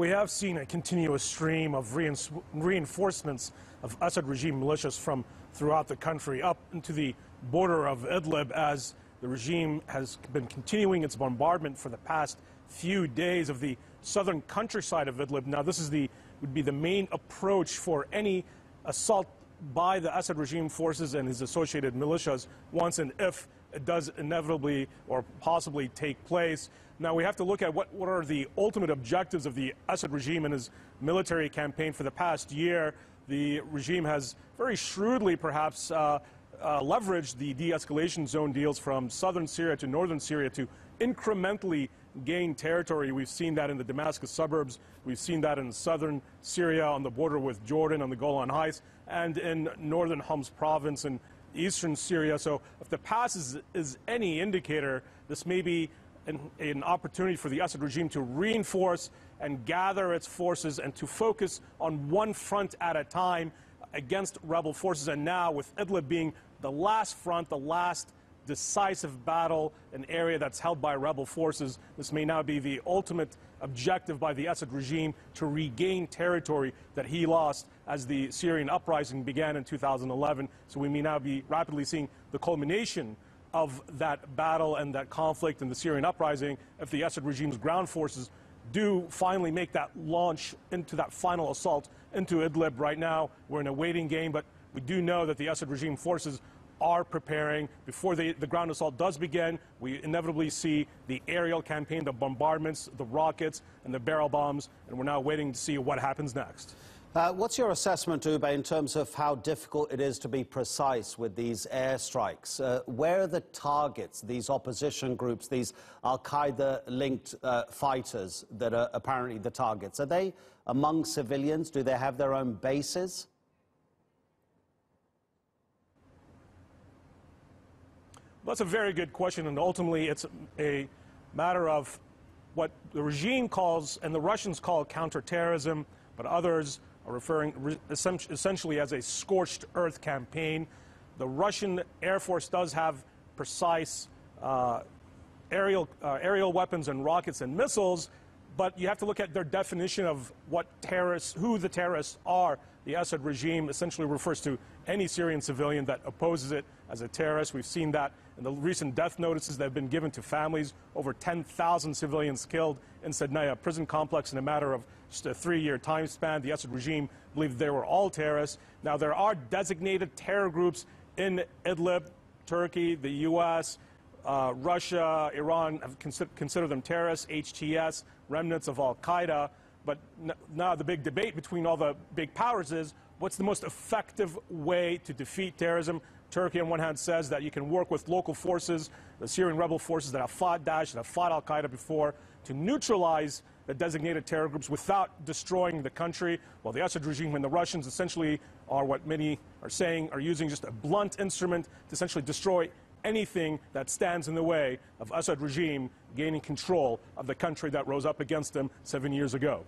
We have seen a continuous stream of reinforcements of Assad regime militias from throughout the country up into the border of Idlib, as the regime has been continuing its bombardment for the past few days of the southern countryside of Idlib. Now, this would be the main approach for any assault by the Assad regime forces and his associated militias once and if it does inevitably or possibly take place. Now, we have to look at what are the ultimate objectives of the Assad regime and his military campaign for the past year. The regime has very shrewdly, perhaps, leveraged the de-escalation zone deals from southern Syria to northern Syria to incrementally gain territory. We've seen that in the Damascus suburbs. We've seen that in southern Syria on the border with Jordan on the Golan Heights, and in northern Homs province and eastern Syria. So if the past is any indicator, this may be an opportunity for the Assad regime to reinforce and gather its forces and to focus on one front at a time against rebel forces. And now, with Idlib being the last front, the last decisive battle, an area that's held by rebel forces, this may now be the ultimate objective by the Assad regime to regain territory that he lost as the Syrian uprising began in 2011. So we may now be rapidly seeing the culmination of that battle and that conflict in the Syrian uprising if the Assad regime's ground forces do finally make that launch into that final assault into Idlib. Right now, we're in a waiting game, but we do know that the Assad regime forces are preparing. Before the ground assault does begin, we inevitably see the aerial campaign, the bombardments, the rockets, and the barrel bombs, and we're now waiting to see what happens next. What's your assessment, Oubai, in terms of how difficult it is to be precise with these airstrikes? Where are the targets, these opposition groups, these al-Qaeda-linked fighters that are apparently the targets? Are they among civilians? Do they have their own bases? That's a very good question, and ultimately it's a matter of what the regime calls, and the Russians call, counterterrorism, but others are referring essentially as a scorched earth campaign. The Russian Air Force does have precise aerial weapons and rockets and missiles, but you have to look at their definition of what terrorists, who the terrorists are. The Assad regime essentially refers to any Syrian civilian that opposes it as a terrorist. We've seen that in the recent death notices that have been given to families. Over 10,000 civilians killed in Sednaya prison complex in a matter of just a 3-year time span. The Assad regime believed they were all terrorists. Now, there are designated terror groups in Idlib. Turkey, the U.S., Russia, Iran have considered them terrorists, HTS, remnants of al-Qaeda. But now the big debate between all the big powers is, what's the most effective way to defeat terrorism? Turkey, on one hand, says that you can work with local forces, the Syrian rebel forces that have fought Daesh, that have fought al-Qaeda before, to neutralize the designated terror groups without destroying the country. While the Assad regime and the Russians essentially are what many are saying are using just a blunt instrument to essentially destroy anything that stands in the way of Assad regime gaining control of the country that rose up against them 7 years ago.